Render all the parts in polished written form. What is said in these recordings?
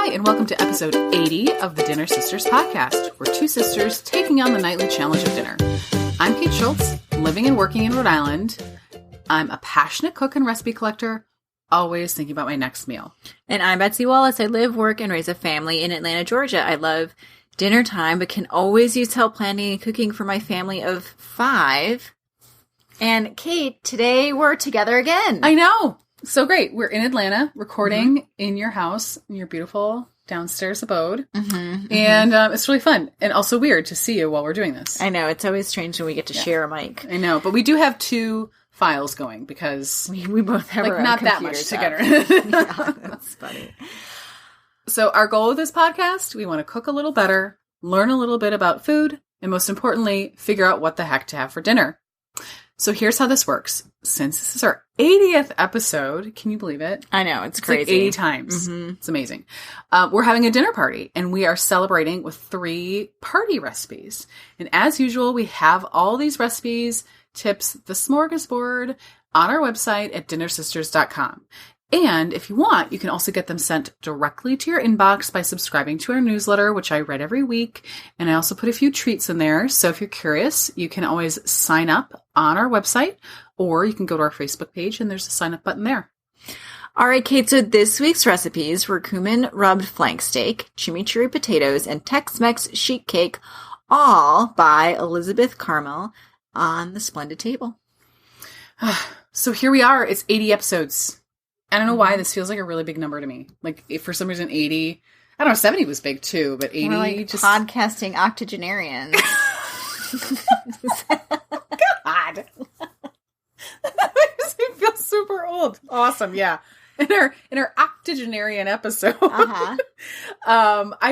Hi, and welcome to episode 80 of the Dinner Sisters podcast. We're two sisters taking on the nightly challenge of dinner. I'm Kate Schultz, living and working in Rhode Island. I'm a passionate cook and recipe collector, always thinking about my next meal. And I'm Betsy Wallace. I live, work, and raise a family in Atlanta, Georgia. I love dinner time, but can always use help planning and cooking for my family of 5. And Kate, today we're together again. I know. So great. We're in Atlanta, recording in your house, in your beautiful downstairs abode. And it's really fun and also weird to see you while we're doing this. I know. It's always strange when we get to share a mic. I know. But we do have 2 files going because we both have our own not that much together. Yeah, that's funny. So our goal with this podcast, we want to cook a little better, learn a little bit about food, and most importantly, figure out what the heck to have for dinner. So here's how this works. Since this is our 80th episode, can you believe it? I know, it's crazy. Like 80 times. It's amazing. We're having a dinner party, and we are celebrating with 3 party recipes. And as usual, we have all these recipes, tips, the smorgasbord on our website at dinnersisters.com. And if you want, you can also get them sent directly to your inbox by subscribing to our newsletter, which I read every week. And I also put a few treats in there. So if you're curious, you can always sign up on our website, or you can go to our Facebook page and there's a sign up button there. All right, Kate, so this week's recipes were Cumin rubbed flank steak, Chimichurri potatoes, and Tex-Mex sheet cake, all by Elizabeth Carmel on the Splendid table. So here we are. It's 80 episodes. I don't know why this feels like a really big number to me. Like, if for some reason 80, I don't know, 70 was big too, but 80 we're like just... podcasting octogenarians. God. That makes me feel super old. Awesome, yeah. In our octogenarian episode, I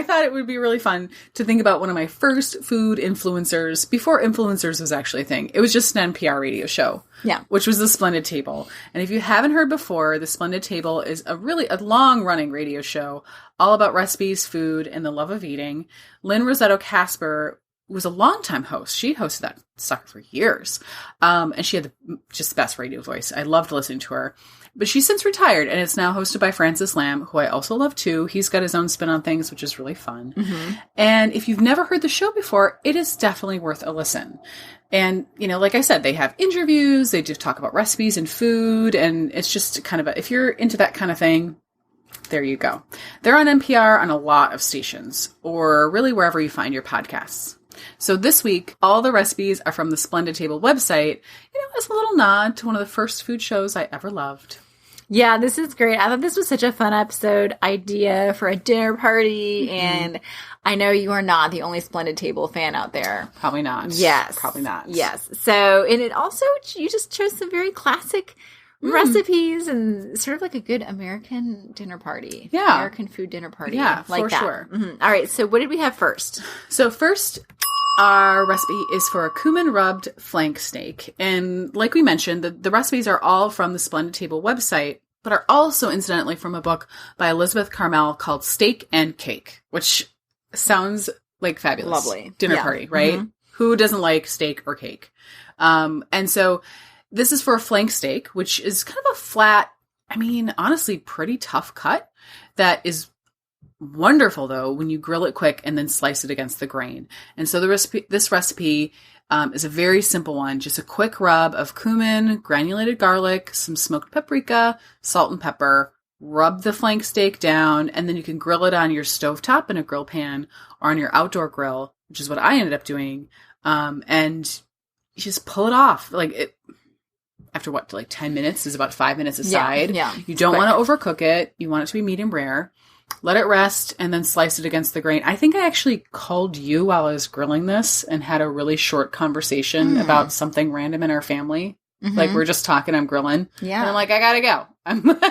thought it would be really fun to think about one of my first food influencers before influencers was actually a thing. It was just an NPR radio show, which was the Splendid Table. And if you haven't heard before, the Splendid Table is a long-running radio show all about recipes, food, and the love of eating. Lynn Rossetto Casper was a longtime host. She hosted that sucker for years. And she had just the best radio voice. I loved listening to her. But she's since retired, and it's now hosted by Francis Lamb, who I also love too. He's got his own spin on things, which is really fun. And if you've never heard the show before, it is definitely worth a listen. And, you know, like I said, they have interviews, they do talk about recipes and food, and it's just kind of if you're into that kind of thing, there you go. They're on NPR on a lot of stations, or really wherever you find your podcasts. So this week, all the recipes are from the Splendid Table website, you know, as a little nod to one of the first food shows I ever loved. Yeah, this is great. I thought this was such a fun episode idea for a dinner party, and I know you are not the only Splendid Table fan out there. Probably not. Yes. Probably not. Yes. So, and it also, you just chose some very classic recipes and sort of like a good American dinner party. Yeah. American food dinner party. Yeah, like for that. sure. All right, so what did we have first? So first, our recipe is for a cumin rubbed flank steak. And like we mentioned, the recipes are all from the Splendid Table website, but are also incidentally from a book by Elizabeth Carmel called Steak and Cake, which sounds like fabulous. Lovely. Dinner party, right? Who doesn't like steak or cake? And so this is for a flank steak, which is kind of a flat, I mean, honestly, pretty tough cut that is wonderful, though, when you grill it quick and then slice it against the grain. And so this recipe is a very simple one. Just a quick rub of cumin, granulated garlic, some smoked paprika, salt and pepper. Rub the flank steak down, and then you can grill it on your stovetop in a grill pan or on your outdoor grill, which is what I ended up doing. And you just pull it off. After 10 minutes is about 5 minutes aside. Yeah. You don't want to overcook it. You want it to be medium rare. Let it rest and then slice it against the grain. I think I actually called you while I was grilling this and had a really short conversation about something random in our family. Like, we're just talking, I'm grilling. Yeah. And I'm like, I gotta go.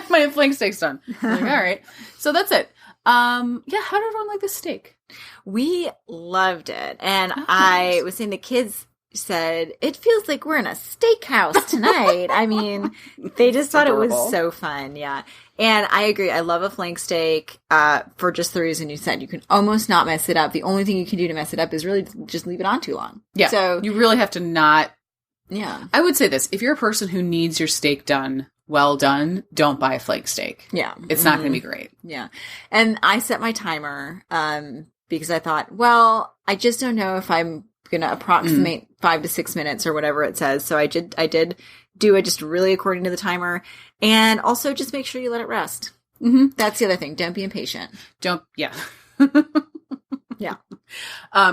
My flank steak's done. I'm like, all right. So that's it. How did everyone like this steak? We loved it. And I was saying the kids said, it feels like we're in a steakhouse tonight. I mean, they just thought adorable. It was so fun. Yeah. And I agree. I love a flank steak for just the reason you said. You can almost not mess it up. The only thing you can do to mess it up is really just leave it on too long. Yeah. So you really have to not. Yeah. I would say this. If you're a person who needs your steak done well done, don't buy a flake steak. Yeah. It's not going to be great. Yeah. And I set my timer because I thought, well, I just don't know if I'm going to approximate 5 to 6 minutes or whatever it says. So I did do it just really according to the timer. And also just make sure you let it rest. Mm-hmm. That's the other thing. Don't be impatient. Yeah. Yeah.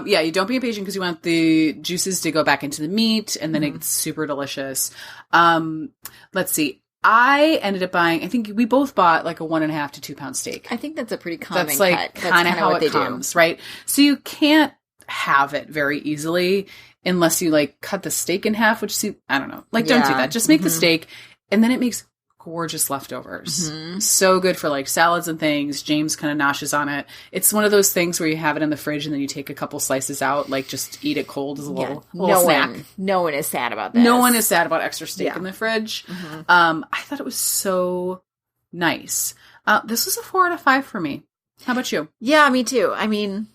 You don't be impatient because you want the juices to go back into the meat and then it's super delicious. Let's see. I ended up buying, I think we both bought like a 1.5 to 2 pound steak. I think that's a pretty common That's like kind of how it comes, right? So you can't have it very easily unless you like cut the steak in half, which I don't know. Like, don't do that. Just make the steak and then it makes gorgeous leftovers. So good for like salads and things. James kind of noshes on it. It's one of those things where you have it in the fridge and then you take a couple slices out, like just eat it cold as a little snack. No one is sad about that. No one is sad about extra steak in the fridge. I thought it was so nice. This was a 4 out of 5 for me. How about you? Yeah, me too. I mean,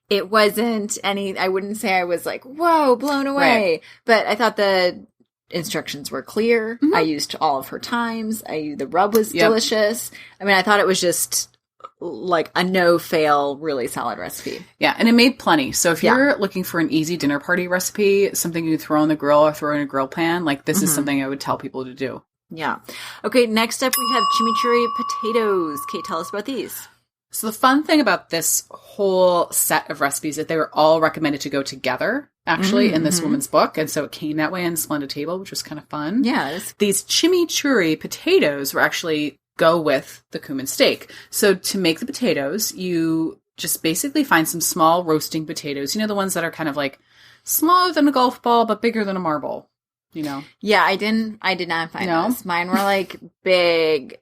it wasn't I wouldn't say I was like, whoa, blown away. Right. But I thought the instructions were clear. I used all of her times. The rub was delicious. I mean, I thought it was just like a no-fail, really solid recipe. Yeah, and it made plenty. So if you're looking for an easy dinner party recipe, something you throw on the grill or throw in a grill pan, like this is something I would tell people to do. Yeah. Okay, next up we have chimichurri potatoes. Kate, tell us about these. So the fun thing about this whole set of recipes is that they were all recommended to go together, actually, in this woman's book. And so it came that way in Splendid Table, which was kind of fun. Yes. These chimichurri potatoes were actually go with the cumin steak. So to make the potatoes, you just basically find some small roasting potatoes. You know, the ones that are kind of like smaller than a golf ball, but bigger than a marble, you know? Yeah, I did not find those. Mine were like big.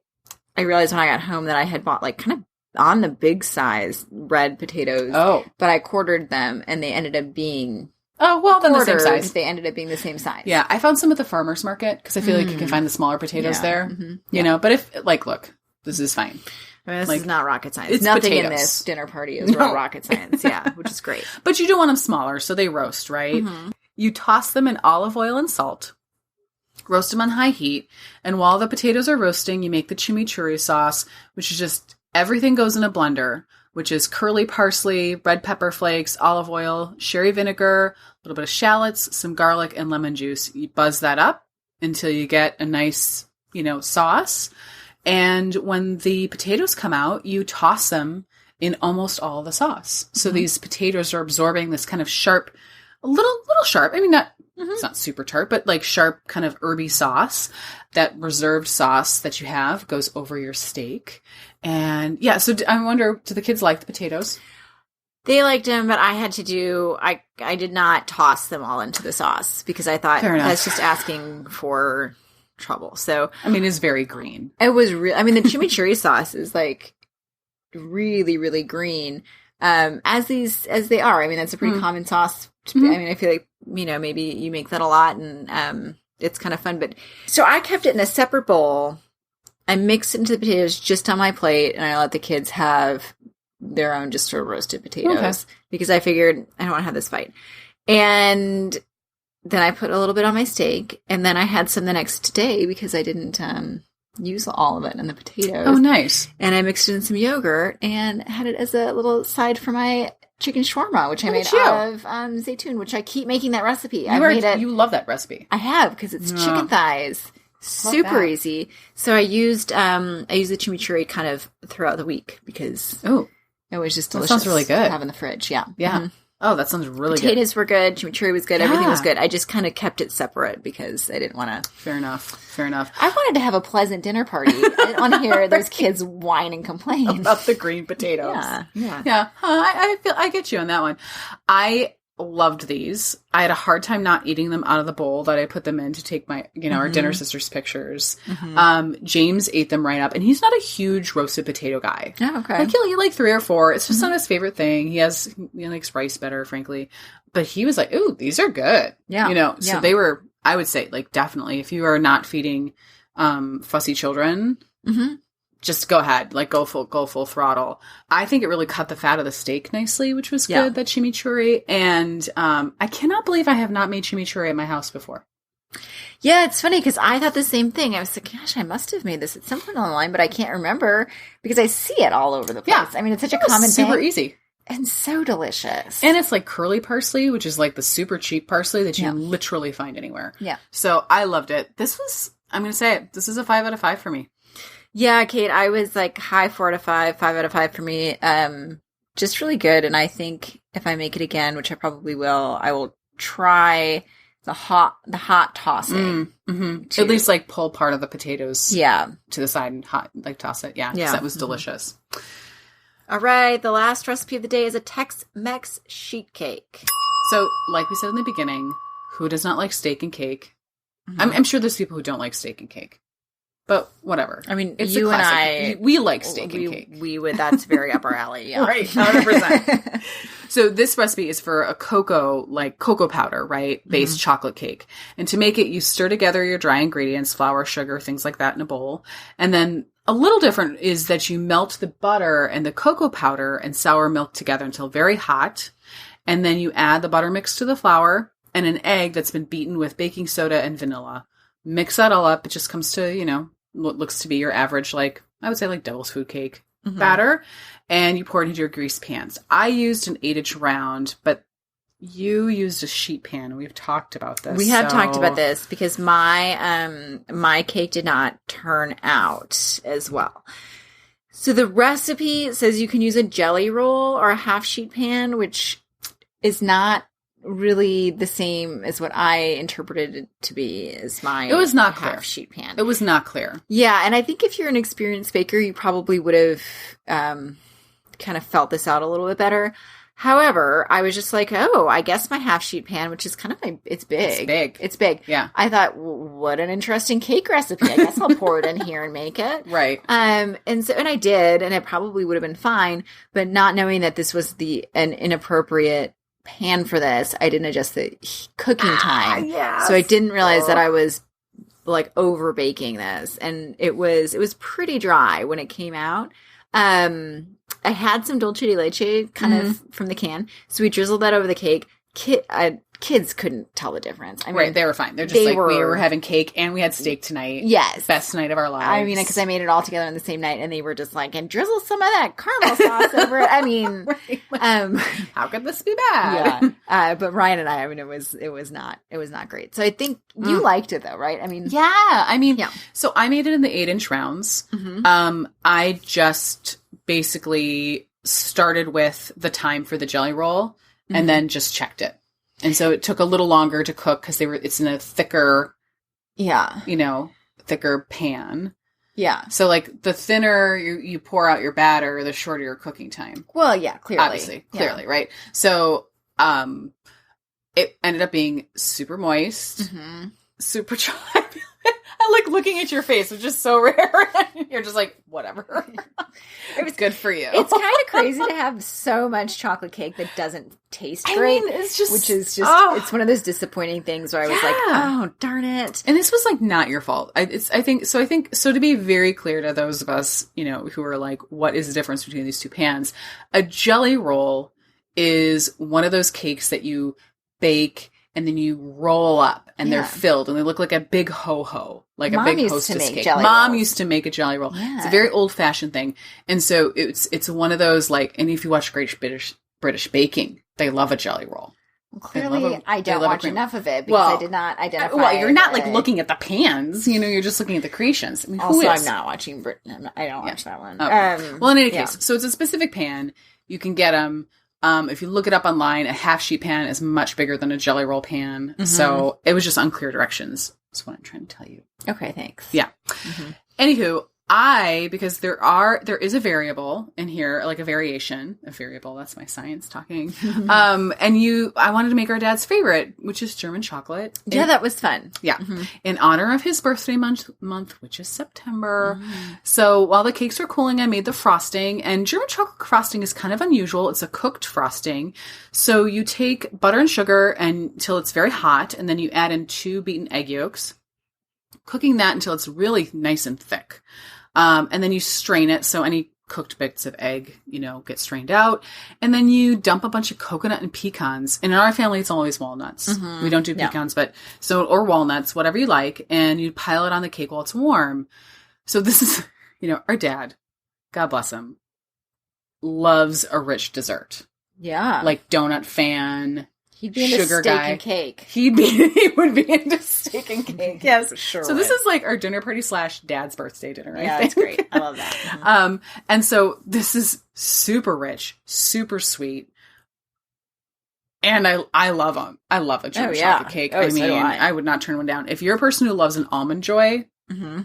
I realized when I got home that I had bought like kind of on the big size red potatoes. Oh. But I quartered them and they ended up being then the same size. They ended up being the same size. Yeah, I found some at the farmer's market because I feel like you can find the smaller potatoes there. You know, but if look, this is fine. I mean, this is not rocket science. It's nothing potatoes. In this dinner party is real rocket science. Yeah, which is great. But you do want them smaller, so they roast, right? You toss them in olive oil and salt. Roast them on high heat. And while the potatoes are roasting, you make the chimichurri sauce, which is just everything goes in a blender, which is curly parsley, red pepper flakes, olive oil, sherry vinegar, a little bit of shallots, some garlic, and lemon juice. You buzz that up until you get a nice, sauce. And when the potatoes come out, you toss them in almost all the sauce. So these potatoes are absorbing this kind of sharp, a little sharp. I mean, it's not super tart, but like sharp kind of herby sauce. That reserved sauce that you have goes over your steak. And yeah, so I wonder, do the kids like the potatoes? They liked them, but I did not toss them all into the sauce because I thought that's just asking for trouble. So, I mean, it's very green. It was real. I mean, the chimichurri sauce is like really, really green. As they are. I mean, that's a pretty common sauce. I mean, I feel like, maybe you make that a lot and, it's kind of fun, but so I kept it in a separate bowl. I mixed it into the potatoes just on my plate and I let the kids have their own just sort of roasted potatoes because I figured I don't want to have this fight. And then I put a little bit on my steak and then I had some the next day because I didn't, use all of it in the potatoes. Oh, nice. And I mixed it in some yogurt and had it as a little side for my chicken shawarma, which I made out of zaytun, which I keep making that recipe. You love that recipe. I have because it's chicken thighs. Super easy. So I used the chimichurri kind of throughout the week because it was just delicious. That sounds really good. To have in the fridge. Yeah. Yeah. Oh, that sounds really good. Potatoes were good. Chimichurri was good. Everything was good. I just kind of kept it separate because I didn't want to. Fair enough. I wanted to have a pleasant dinner party. I didn't want to hear those kids whine and complain about the green potatoes. Yeah. I get you on that one. I loved these. I had a hard time not eating them out of the bowl that I put them in to take my, our dinner sisters pictures. James ate them right up, and he's not a huge roasted potato guy. Oh, okay. Like he'll eat like 3 or 4. It's just not his favorite thing. He likes rice better, frankly. But he was like, "Ooh, these are good." Yeah. So they were. I would say, like, definitely, if you are not feeding fussy children. Just go ahead, like go full throttle. I think it really cut the fat of the steak nicely, which was good, that chimichurri. And I cannot believe I have not made chimichurri at my house before. Yeah, it's funny because I thought the same thing. I was like, gosh, I must have made this at some point online, but I can't remember because I see it all over the place. Yeah. I mean, it's such a common thing. Super easy. And so delicious. And it's like curly parsley, which is like the super cheap parsley that you literally find anywhere. Yeah. So I loved it. This was, I'm going to say it, this is a 5 out of 5 for me. Yeah, Kate, I was like high 4 out of 5, 5 out of 5 for me. Just really good. And I think if I make it again, which I probably will, I will try the hot tossing. At least like pull part of the potatoes to the side and hot, like toss it. Yeah. That was delicious. All right. The last recipe of the day is a Tex-Mex sheet cake. So like we said in the beginning, who does not like steak and cake? I'm sure there's people who don't like steak and cake. But whatever. I mean, it's you and I... We like steak and cake. We would. That's very up our alley. Yeah. Right. 100%. So this recipe is for a cocoa powder, right? Based chocolate cake. And to make it, you stir together your dry ingredients, flour, sugar, things like that in a bowl. And then a little different is that you melt the butter and the cocoa powder and sour milk together until very hot. And then you add the butter mix to the flour and an egg that's been beaten with baking soda and vanilla. Mix that all up. It just comes to, what looks to be your average, I would say devil's food cake batter. And you pour it into your greased pans. I used an 8-inch round, but you used a sheet pan. We've talked about this. We have talked about this because my cake did not turn out as well. So the recipe says you can use a jelly roll or a half sheet pan, which is not really the same as what I interpreted it to be as my it was not clear. Half sheet pan. It was not clear. Yeah, and I think if you're an experienced baker, you probably would have kind of felt this out a little bit better. However, I was just like, oh, I guess my half sheet pan, which is kind of it's big. It's big. Yeah. I thought, what an interesting cake recipe. I guess I'll pour it in here and make it. Right. And I did, and it probably would have been fine, but not knowing that this was an inappropriate pan for this, I didn't adjust the cooking time. Yes. So I didn't realize that I was over baking this, and it was pretty dry when it came out. I had some dulce de leche kind of from the can, so we drizzled that over the cake. Kids couldn't tell the difference. I mean, right, they were fine. They're just we were having cake and we had steak tonight. Yes. Best night of our lives. I mean, because I made it all together on the same night, and they were just like, and drizzle some of that caramel sauce over it. I mean, how could this be bad? Yeah. But Ryan and I mean, it was not great. So I think you liked it though, right? I mean, yeah. I mean, so I made it in the 8-inch rounds. I just basically started with the time for the jelly roll and then just checked it. And so it took a little longer to cook because it's in a thicker, thicker pan. Yeah. So the thinner you pour out your batter, the shorter your cooking time. Well, yeah, clearly, right? So, it ended up being super moist, super dry. I like looking at your face, which is so rare. You're just like, whatever. It was good for you. It's kind of crazy to have so much chocolate cake that doesn't taste great. I mean, it's just, which is just, it's one of those disappointing things where I was like, oh, darn it. And this was not your fault. I think to be very clear to those of us, who are like, what is the difference between these two pans? A jelly roll is one of those cakes that you bake and then you roll up and they're filled and they look like a big ho-ho, like Mom a big used hostess to make cake. Jelly Mom rolls. used to make a jelly roll. Yeah. It's a very old fashioned thing. And so it's one of those and if you watch Great British Baking, they love a jelly roll. Well, clearly I don't watch enough of it because I did not identify. Well, you're not looking at the pans, you're just looking at the creations. I mean, also, I'm not watching Britain. I don't watch that one. Oh. Well, in any case, so it's a specific pan. You can get them. If you look it up online, a half sheet pan is much bigger than a jelly roll pan. So it was just unclear directions. That's what I'm trying to tell you. Okay, thanks. Yeah. Anywho, because there is a variable in here, like a variation, a variable, that's my science talking. And I wanted to make our dad's favorite, which is German chocolate. Yeah, that was fun. Yeah. In honor of his birthday month, which is September. So while the cakes were cooling, I made the frosting, and German chocolate frosting is kind of unusual. It's a cooked frosting. So you take butter and sugar until it's very hot, and then you add in 2 beaten egg yolks, cooking that until it's really nice and thick. And then you strain it. So any cooked bits of egg, get strained out. And then you dump a bunch of coconut and pecans. And in our family, it's always walnuts. Mm-hmm. We don't do pecans, or walnuts, whatever you like. And you pile it on the cake while it's warm. So this is, our dad, God bless him, loves a rich dessert. Yeah. Like donut fan. He'd be into sugar steak guy. And cake. He would be into steak and cake. Yes, sure. So this is like our dinner party / dad's birthday dinner. Yeah, it's great. I love that. Mm-hmm. And so this is super rich, super sweet, and I love them. I love a German chocolate cake. Oh, so do I would not turn one down. If you're a person who loves an Almond Joy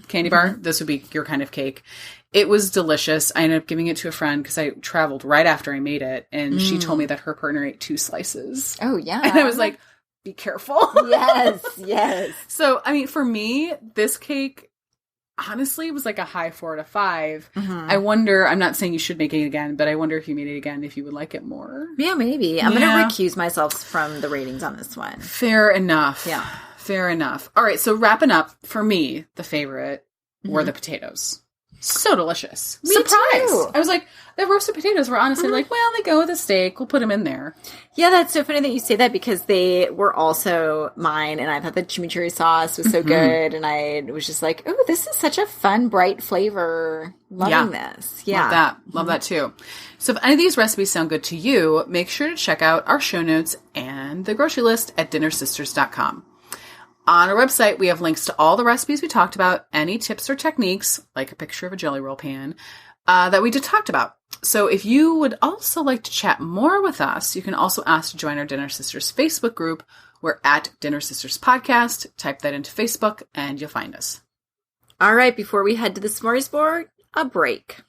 candy bar, this would be your kind of cake. It was delicious. I ended up giving it to a friend because I traveled right after I made it. And she told me that her partner ate 2 slices. Oh, yeah. And I was like, be careful. Yes. So, I mean, for me, this cake, honestly, was like a high 4 out of 5. I wonder, I'm not saying you should make it again, but I wonder if you made it again, if you would like it more. Yeah, maybe. I'm going to recuse myself from the ratings on this one. Fair enough. Yeah. Fair enough. All right. So wrapping up, for me, the favorite were the potatoes. So delicious. Me Surprise! too. I was like, the roasted potatoes were honestly like, well, they go with a steak. We'll put them in there. Yeah, that's so funny that you say that because they were also mine, and I thought the chimichurri sauce was so good, and I was just like, oh, this is such a fun, bright flavor. Loving this. Yeah. Love that. Love that too. So if any of these recipes sound good to you, make sure to check out our show notes and the grocery list at dinnersisters.com. On our website, we have links to all the recipes we talked about, any tips or techniques, like a picture of a Jelly Roll pan, that we just talked about. So if you would also like to chat more with us, you can also ask to join our Dinner Sisters Facebook group. We're at Dinner Sisters Podcast. Type that into Facebook and you'll find us. All right, before we head to the smorgasbord, a break.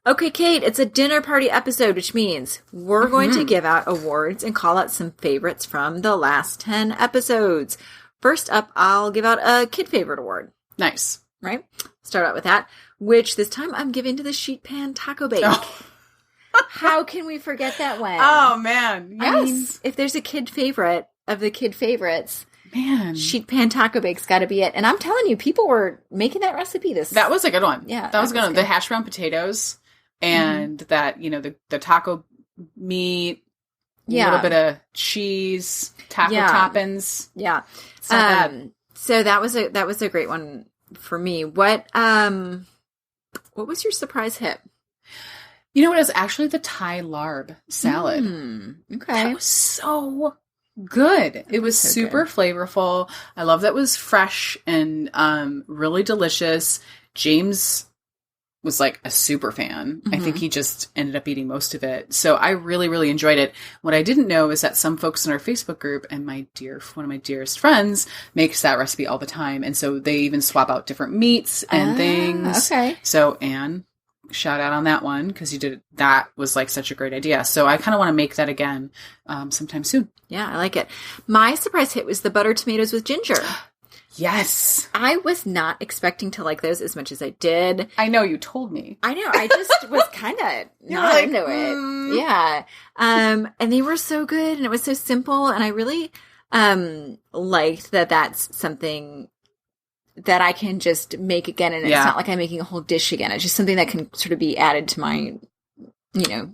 Okay, Kate, it's a dinner party episode, which means we're going to give out awards and call out some favorites from the last 10 episodes. First up, I'll give out a kid favorite award. Nice. Right? Start out with that, which this time I'm giving to the sheet pan taco bake. Oh. How can we forget that one? Oh, man. Yes. I mean, if there's a kid favorite of the kid favorites, man, sheet pan taco bake's got to be it. And I'm telling you, people were making that recipe That was a good one. Yeah. That was a good one. The hash brown potatoes. And that, the taco meat, a little bit of cheese, taco toppings. Yeah. It's not bad. So that was a great one for me. What was your surprise hit? You know what? It was actually the Thai larb salad. Okay. That was so good. It was so super flavorful. I love that it was fresh and really delicious. James was like a super fan. I think he just ended up eating most of it. So I really, really enjoyed it. What I didn't know is that some folks in our Facebook group and one of my dearest friends makes that recipe all the time. And so they even swap out different meats and things. Okay. So Anne, shout out on that one because that was like such a great idea. So I kind of want to make that again sometime soon. Yeah, I like it. My surprise hit was the butter tomatoes with ginger. Yes. I was not expecting to like those as much as I did. I know, you told me. I know. I just was kind of not into it. Yeah. And they were so good and it was so simple. And I really liked that that's something that I can just make again. And it's not like I'm making a whole dish again. It's just something that can sort of be added to my,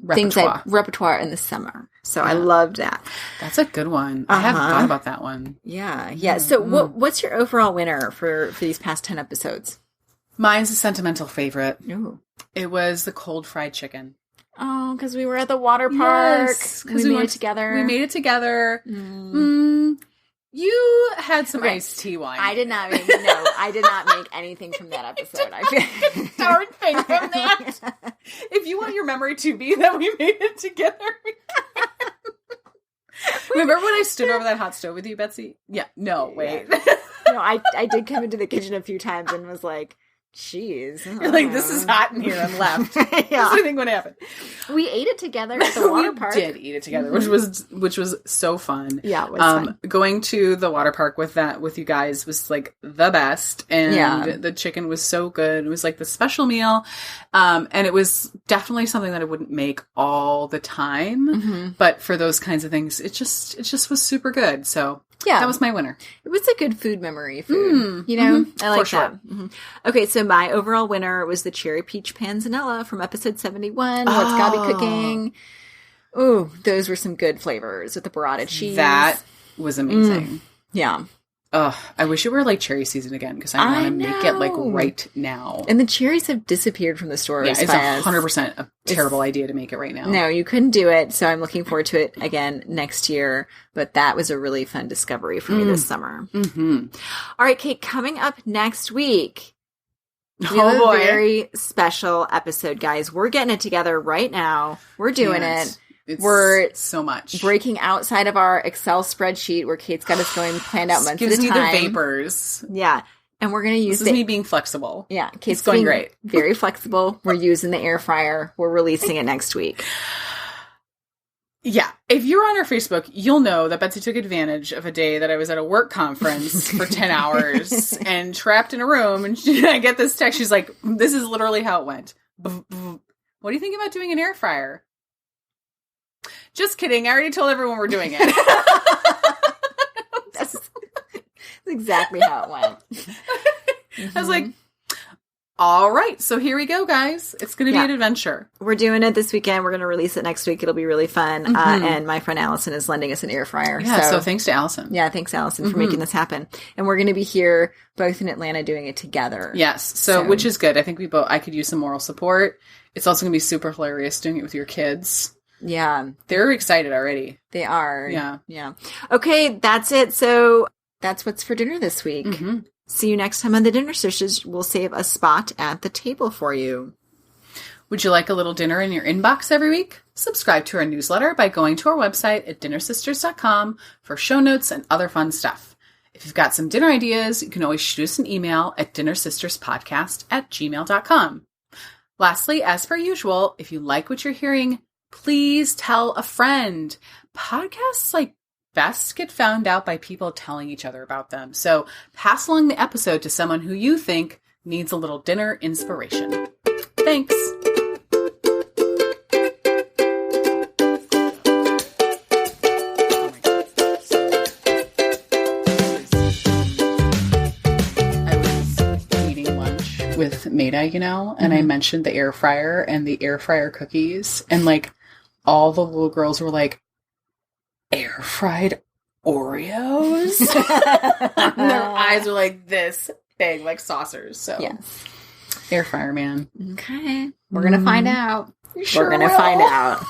repertoire in the summer. So I loved that. That's a good one. I haven't thought about that one. Yeah. Yeah. So what's your overall winner for these past 10 episodes? Mine's a sentimental favorite. Ooh. It was the cold fried chicken. Oh, because we were at the water park. Yes, we made it together. We made it together. You had some iced tea wine. I did not make anything from that episode. I feel darn thing from that. If you want your memory to be that we made it together. Remember when I stood over that hot stove with you, Betsy? Yeah. No, wait. No, I did come into the kitchen a few times and was like, jeez. You're like, this is hot in here, and left. That's what I think would happen. We ate it together at the water park. We did eat it together, which was so fun. Yeah, it was fun. Going to the water park with you guys was like the best, and the chicken was so good. It was like the special meal, and it was definitely something that I wouldn't make all the time, but for those kinds of things, it just was super good. So Yeah. That was my winner. It was a good food memory food. You know? I like that. Mm-hmm. Okay, so my overall winner was the cherry peach panzanella from episode 71. What's Gabi cooking? Ooh, those were some good flavors with the burrata cheese. That was amazing. Yeah. Ugh, I wish it were like cherry season again because I want to make it like right now. And the cherries have disappeared from the stores. Yeah, it's 100% a terrible idea to make it right now. No, you couldn't do it. So I'm looking forward to it again next year. But that was a really fun discovery for me this summer. Mm-hmm. All right, Kate, coming up next week. We have a very special episode, guys. We're getting it together right now. We're doing it. We're so much breaking outside of our Excel spreadsheet where Kate's got us going planned out months at a time. Gives me the vapors. Yeah. And we're going to use This is me being flexible. Yeah. Kate's going great. Very flexible. We're using the air fryer. We're releasing it next week. Yeah. If you're on our Facebook, you'll know that Betsy took advantage of a day that I was at a work conference for 10 hours and trapped in a room. And I get this text. She's like, this is literally how it went. What do you think about doing an air fryer? Just kidding. I already told everyone we're doing it. That's exactly how it went. I was like, all right. So here we go, guys. It's going to be an adventure. We're doing it this weekend. We're going to release it next week. It'll be really fun. And my friend Allison is lending us an air fryer. Yeah, so thanks to Allison. Yeah, thanks, Allison, for making this happen. And we're going to be here both in Atlanta doing it together. Yes. So which is good. I think I could use some moral support. It's also going to be super hilarious doing it with your kids. Yeah. They're excited already. They are. Yeah. Yeah. Okay, that's it. So that's what's for dinner this week. Mm-hmm. See you next time on The Dinner Sisters. We'll save a spot at the table for you. Would you like a little dinner in your inbox every week? Subscribe to our newsletter by going to our website at dinnersisters.com for show notes and other fun stuff. If you've got some dinner ideas, you can always shoot us an email at dinnersisterspodcast@gmail.com. Lastly, as per usual, if you like what you're hearing, please tell a friend. Podcasts best get found out by people telling each other about them. So pass along the episode to someone who you think needs a little dinner inspiration. Thanks. I was eating lunch with Maida, and I mentioned the air fryer and the air fryer cookies, and all the little girls were like, air fried Oreos? And their eyes were like this big, like saucers. So, yes. Air fryer, man. Okay. We're going to find out. We're going to find out.